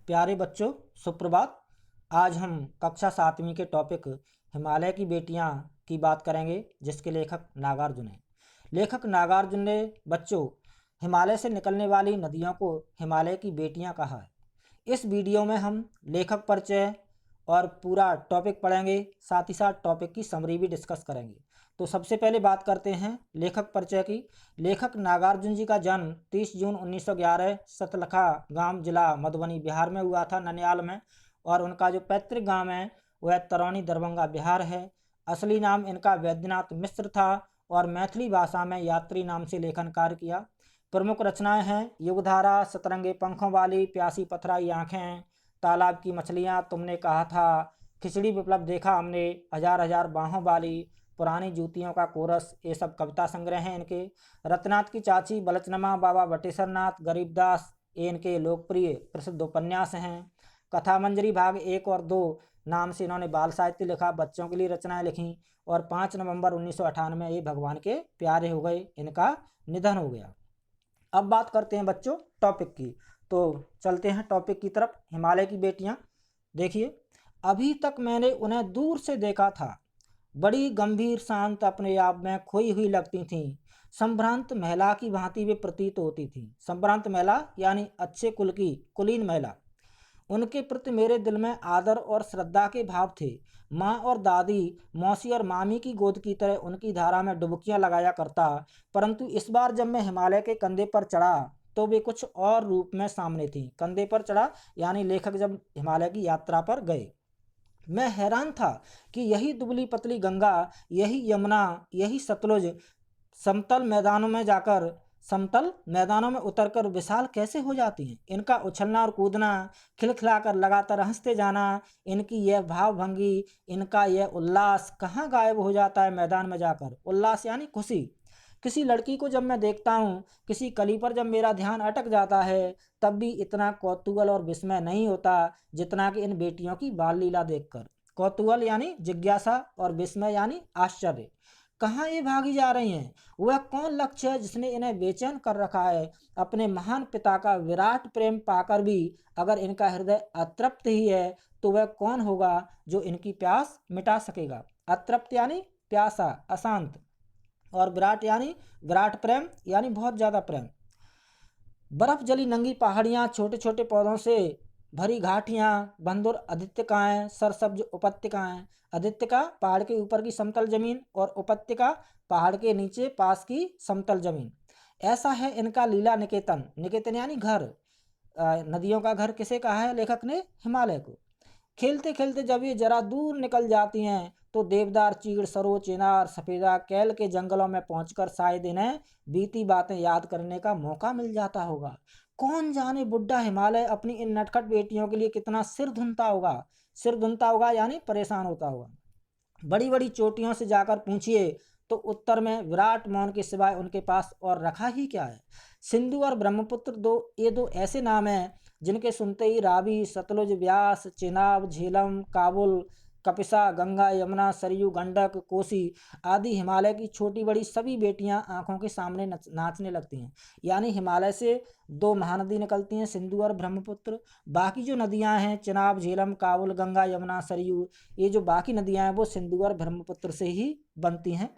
प्यारे बच्चों, सुप्रभात। आज हम कक्षा 7वीं के टॉपिक हिमालय की बेटियां की बात करेंगे, जिसके लेखक नागार्जुन हैं। लेखक नागार्जुन ने बच्चों हिमालय से निकलने वाली नदियों को हिमालय की बेटियां कहा है। इस वीडियो में हम लेखक परिचय और पूरा टॉपिक पढ़ेंगे, साथ ही साथ टॉपिक की समरी भी डिस्कस करेंगे। तो सबसे पहले बात करते हैं लेखक परिचय की। लेखक नागार्जुन जी का जन्म 30 जून 1911 सतलखा गांव, जिला मधुबनी, बिहार में हुआ था, ननियाल में। और उनका जो पैतृक गांव है वह तरौनी, दरभंगा, बिहार है। असली नाम इनका वैद्यनाथ मिश्र था और मैथिली भाषा में यात्री नाम से लेखन कार्य किया। प्रमुख रचनाएं हैं युगधारा, सतरंगे पंखों वाली, प्यासी पथराई आंखें, तालाब की मछलियां, तुमने कहा था, खिचड़ी विप्लव देखा हमने, हजार हजार बाहों वाली, पुरानी जूतियों का कोरस, ये सब कविता संग्रह हैं इनके। रत्नाथ की चाची, बलचनमा, बाबा बटेश्वर नाथ, गरीबदास, ये इनके लोकप्रिय प्रसिद्ध उपन्यास हैं। कथा मंजरी भाग 1 और 2 नाम से इन्होंने बाल साहित्य लिखा, बच्चों के लिए रचनाएं लिखी। और 5 नवंबर 1998 ये भगवान के प्यारे हो गए, इनका निधन हो गया। अब बात करते हैं बच्चों टॉपिक की। तो चलते हैं टॉपिक की तरफ। हिमालय की बेटियां। देखिए, अभी तक मैंने उन्हें दूर से देखा था, बड़ी गंभीर, शांत, अपने आप में खोई हुई लगती थीं। संभ्रांत महिला की भांति वे प्रतीत होती थीं। संभ्रांत महिला यानी अच्छे कुल की, कुलीन महिला। उनके प्रति मेरे दिल में आदर और श्रद्धा के भाव थे। माँ और दादी, मौसी और मामी की गोद की तरह उनकी धारा में डुबकियां लगाया करता। परंतु इस बार जब मैं हिमालय के कंधे पर चढ़ा तो वे कुछ और रूप में सामने थी। कंधे पर चढ़ा यानी लेखक जब हिमालय की यात्रा पर गए। मैं हैरान था कि यही दुबली पतली गंगा, यही यमुना, यही सतलुज समतल मैदानों में उतरकर विशाल कैसे हो जाती हैं। इनका उछलना और कूदना, खिलखिलाकर लगातार हंसते जाना, इनकी यह भावभंगी, इनका यह उल्लास कहाँ गायब हो जाता है मैदान में जाकर। उल्लास यानी खुशी। किसी लड़की को जब मैं देखता हूँ, किसी कली पर जब मेरा ध्यान अटक जाता है, तब भी इतना कौतूहल और विस्मय नहीं होता जितना कि इन बेटियों की बाल लीला देखकर। कौतूहल यानी जिज्ञासा और विस्मय यानी आश्चर्य। कहाँ ये भागी जा रही हैं? वह कौन लक्ष्य है जिसने इन्हें बेचैन कर रखा है? अपने महान पिता का विराट प्रेम पाकर भी अगर इनका हृदय अतृप्त ही है, तो वह कौन होगा जो इनकी प्यास मिटा सकेगा? अतृप्त यानी प्यासा, अशांत, और विराट यानी विराट प्रेम यानी बहुत ज़्यादा प्रेम। बर्फ जली नंगी पहाड़ियाँ, छोटे छोटे पौधों से भरी घाटियाँ, बंदुर अधित्यकाएँ, सरसब्ज उपत्यकाएँ। अधित्यका पहाड़ के ऊपर की समतल जमीन और उपत्यका पहाड़ के नीचे पास की समतल जमीन। ऐसा है इनका लीला निकेतन। निकेतन यानी घर। नदियों का घर किसे कहा है लेखक ने? हिमालय को। खेलते खेलते जब ये जरा दूर निकल जाती हैं तो देवदार, चीड़, सरो, चिनार, सफेदा, कैल के जंगलों में पहुंचकर शायद इन्हें बीती बातें याद करने का मौका मिल जाता होगा। कौन जाने बुड्ढा हिमालय अपनी इन नटखट बेटियों के लिए कितना सिर धुनता होगा। सिर धुनता होगा यानी परेशान होता होगा। बड़ी बड़ी चोटियों से जाकर पूछिए तो उत्तर में विराट मौन के सिवाय उनके पास और रखा ही क्या है। सिंधु और ब्रह्मपुत्र ये दो ऐसे नाम हैं जिनके सुनते ही रावी, सतलुज, व्यास, चेनाब, झेलम, काबुल, कपिसा, गंगा, यमुना, सरयू, गंडक, कोसी आदि हिमालय की छोटी बड़ी सभी बेटियां आंखों के सामने नाचने लगती हैं। यानी हिमालय से दो महानदी निकलती हैं, सिंधु और ब्रह्मपुत्र। बाकी जो नदियां हैं, चेनाब, झेलम, काबुल, गंगा, यमुना, सरयू, ये जो बाकी नदियां हैं वो सिंधु और ब्रह्मपुत्र से ही बनती हैं।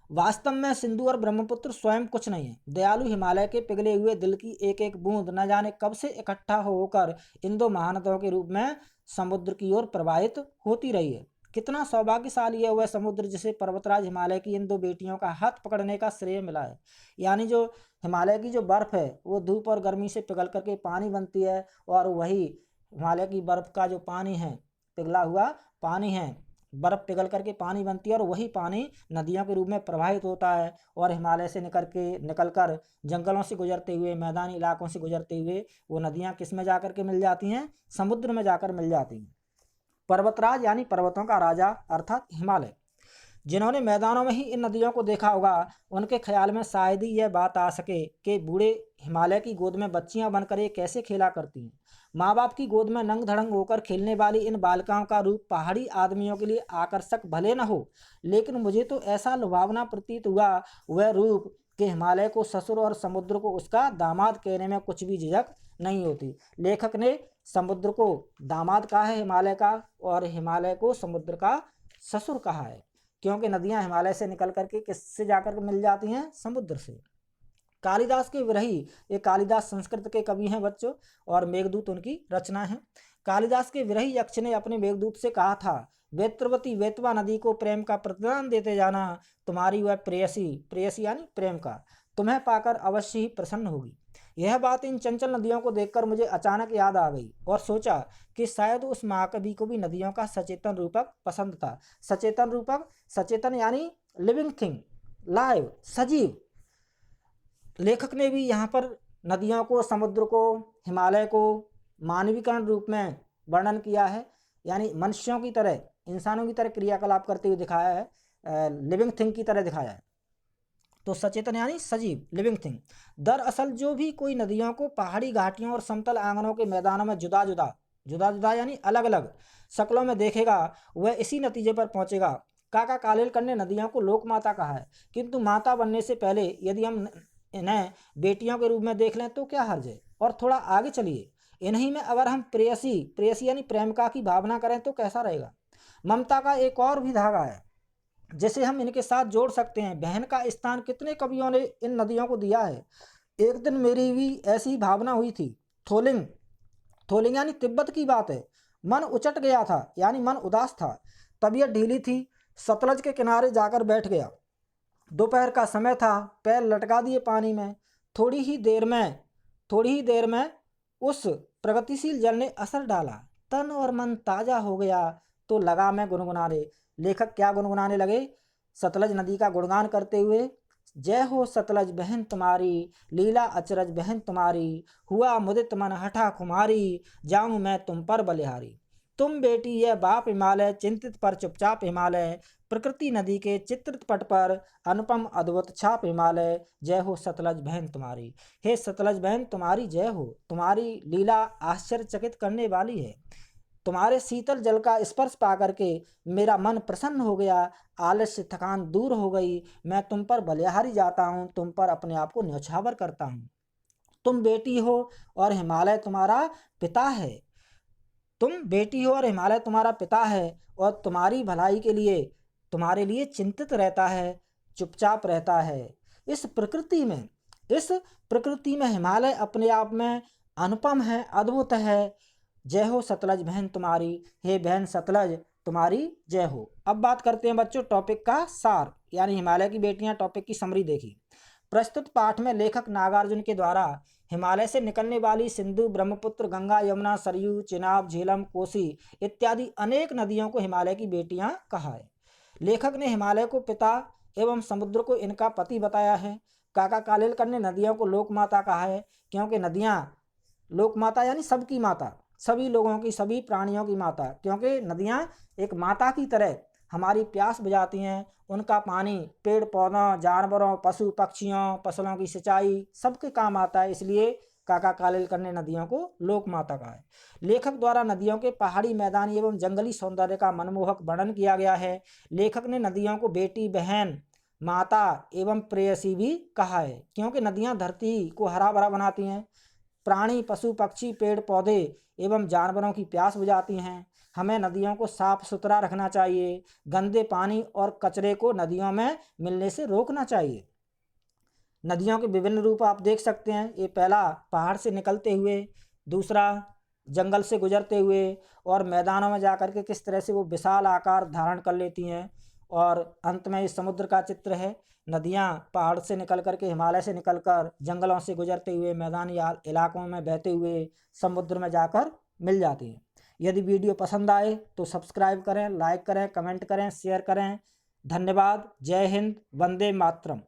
वास्तव में सिंधु और ब्रह्मपुत्र स्वयं कुछ नहीं है। दयालु हिमालय के पिघले हुए दिल की एक एक बूंद न जाने कब से इकट्ठा होकर इन दो महानदियों के रूप में समुद्र की ओर प्रवाहित होती रही है। कितना सौभाग्यशाली है वह समुद्र जिसे पर्वतराज हिमालय की इन दो बेटियों का हाथ पकड़ने का श्रेय मिला है। यानी जो हिमालय की जो बर्फ़ है वो धूप और गर्मी से पिघल करके पानी बनती है, और वही हिमालय की बर्फ़ का जो पानी है, पिघला हुआ पानी है, बर्फ़ पिघल करके पानी बनती है और वही पानी नदियों के रूप में प्रवाहित होता है। और हिमालय से निकलकर जंगलों से गुजरते हुए, मैदानी इलाकों से गुजरते हुए वो नदियाँ किस में जाकर के मिल जाती हैं? समुद्र में जाकर मिल जाती हैं। पर्वतराज यानी पर्वतों का राजा अर्थात हिमालय। जिन्होंने मैदानों में ही इन नदियों को देखा होगा, उनके ख्याल में शायद ही यह बात आ सके कि बूढ़े हिमालय की गोद में बच्चियां बनकर ये कैसे खेला करती हैं। माँ बाप की गोद में नंग धड़ंग होकर खेलने वाली इन बालिकाओं का रूप पहाड़ी आदमियों के लिए आकर्षक भले न हो, लेकिन मुझे तो ऐसा लुभावना प्रतीत हुआ वह रूप कि हिमालय को ससुर और समुद्र को उसका दामाद कहने में कुछ भी झिझक नहीं होती। लेखक ने समुद्र को दामाद कहा है हिमालय का, और हिमालय को समुद्र का ससुर कहा है, क्योंकि नदियां हिमालय से निकल करके किससे जाकर मिल जाती हैं? समुद्र से। कालिदास के विरही, ये कालिदास संस्कृत के कवि हैं बच्चों, और मेघदूत उनकी रचना है। कालिदास के विरही यक्ष ने अपने मेघदूत से कहा था, वेत्रवती वेतवा नदी को प्रेम का प्रतिदान देते जाना, तुम्हारी वह प्रेयसी, प्रेयसी यानी प्रेम का, तुम्हें पाकर अवश्य ही प्रसन्न होगी। यह बात इन चंचल नदियों को देखकर मुझे अचानक याद आ गई और सोचा कि शायद उस महाकवि को भी नदियों का सचेतन रूपक पसंद था। सचेतन रूपक, सचेतन यानी लिविंग थिंग, लाइव, सजीव। लेखक ने भी यहाँ पर नदियों को, समुद्र को, हिमालय को मानवीकरण रूप में वर्णन किया है, यानी मनुष्यों की तरह, इंसानों की तरह क्रियाकलाप करते हुए दिखाया है, लिविंग थिंग की तरह दिखाया है। तो सचेतन यानी सजीव, लिविंग थिंग। दरअसल जो भी कोई नदियों को पहाड़ी घाटियों और समतल आंगनों के मैदानों में जुदा जुदा यानी अलग अलग शक्लों में देखेगा, वह इसी नतीजे पर पहुंचेगा। काका कालेलकर ने नदियों को लोक माता कहा है, किंतु माता बनने से पहले यदि हम इन्हें बेटियों के रूप में देख लें तो क्या हर्ज है? और थोड़ा आगे चलिए, इन्हीं में अगर हम प्रेयसी, प्रेयसी यानी प्रेमिका की भावना करें तो कैसा रहेगा? ममता का एक और भी धागा है जिसे हम इनके साथ जोड़ सकते हैं। बहन का स्थान कितने कवियों ने इन नदियों को दिया है। एक दिन मेरी भी ऐसी भावना हुई थी। थोलिंग, थोलिंग यानी तिब्बत की बात है। मन उचट गया था, यानी मन उदास था, तबीयत ढीली थी, सतलज के किनारे जाकर बैठ गया। दोपहर का समय था, पैर लटका दिए पानी में। थोड़ी ही देर में उस प्रगतिशील जल ने असर डाला, तन और मन ताजा हो गया, तो लगा मैं गुनगुनाने। लेखक क्या गुनगुनाने लगे? सतलज नदी का गुणगान करते हुए, जय हो सतलज बहन तुम्हारी, लीला अचरज बहन तुम्हारी, हुआ मुदित मन हठा खुमारी, जाऊं मैं तुम पर बलिहारी। तुम बेटी यह बाप हिमालय, चिंतित पर चुपचाप हिमालय, प्रकृति नदी के चित्रित पट पर अनुपम अद्भुत छाप हिमालय, जय हो सतलज बहन तुम्हारी। हे सतलज बहन तुम्हारी जय हो, तुम्हारी लीला आश्चर्यचकित करने वाली है। तुम्हारे शीतल जल का स्पर्श पा करके मेरा मन प्रसन्न हो गया, आलस्य थकान दूर हो गई। मैं तुम पर बलिहारी जाता हूँ, तुम पर अपने आप को न्यौछावर करता हूँ। तुम बेटी हो और हिमालय तुम्हारा पिता है। तुम बेटी हो और हिमालय तुम्हारा पिता है, और तुम्हारी भलाई के लिए तुम्हारे लिए चिंतित रहता है, चुपचाप रहता है। इस प्रकृति में हिमालय अपने आप में अनुपम है, अद्भुत है। जय हो सतलज बहन तुम्हारी, हे बहन सतलज तुम्हारी जय हो। अब बात करते हैं बच्चों टॉपिक का सार, यानी हिमालय की बेटियां टॉपिक की समरी देखी। प्रस्तुत पाठ में लेखक नागार्जुन के द्वारा हिमालय से निकलने वाली सिंधु, ब्रह्मपुत्र, गंगा, यमुना, सरयू, चिनाब, झेलम, कोसी इत्यादि अनेक नदियों को हिमालय की बेटियां कहा है। लेखक ने हिमालय को पिता एवं समुद्र को इनका पति बताया है। काका कालेलकर ने नदियों को लोक माता कहा है, क्योंकि नदियां लोक माता यानी सबकी माता, सभी लोगों की, सभी प्राणियों की माता, क्योंकि नदियां एक माता की तरह हमारी प्यास बुझाती हैं। उनका पानी पेड़ पौधों, जानवरों, पशु पक्षियों, फसलों की सिंचाई सबके काम आता है, इसलिए काका कालेलकर ने नदियों को लोक माता कहा है। लेखक द्वारा नदियों के पहाड़ी, मैदानी एवं जंगली सौंदर्य का मनमोहक वर्णन किया गया है। लेखक ने नदियों को बेटी, बहन, माता एवं प्रेयसी भी कहा है, क्योंकि नदियां धरती को हरा भरा बनाती हैं, प्राणी, पशु पक्षी, पेड़ पौधे एवं जानवरों की प्यास बुझाती हैं। हमें नदियों को साफ सुथरा रखना चाहिए, गंदे पानी और कचरे को नदियों में मिलने से रोकना चाहिए। नदियों के विभिन्न रूप आप देख सकते हैं। ये पहला पहाड़ से निकलते हुए, दूसरा जंगल से गुजरते हुए, और मैदानों में जाकर के किस तरह से वो विशाल आकार धारण कर लेती हैं, और अंत में इस समुद्र का चित्र है। नदियाँ पहाड़ से निकल कर के, हिमालय से निकलकर जंगलों से गुजरते हुए, मैदानी इलाकों में बहते हुए समुद्र में जाकर मिल जाती हैं। यदि वीडियो पसंद आए तो सब्सक्राइब करें, लाइक करें, कमेंट करें, शेयर करें। धन्यवाद। जय हिंद, वंदे मातरम।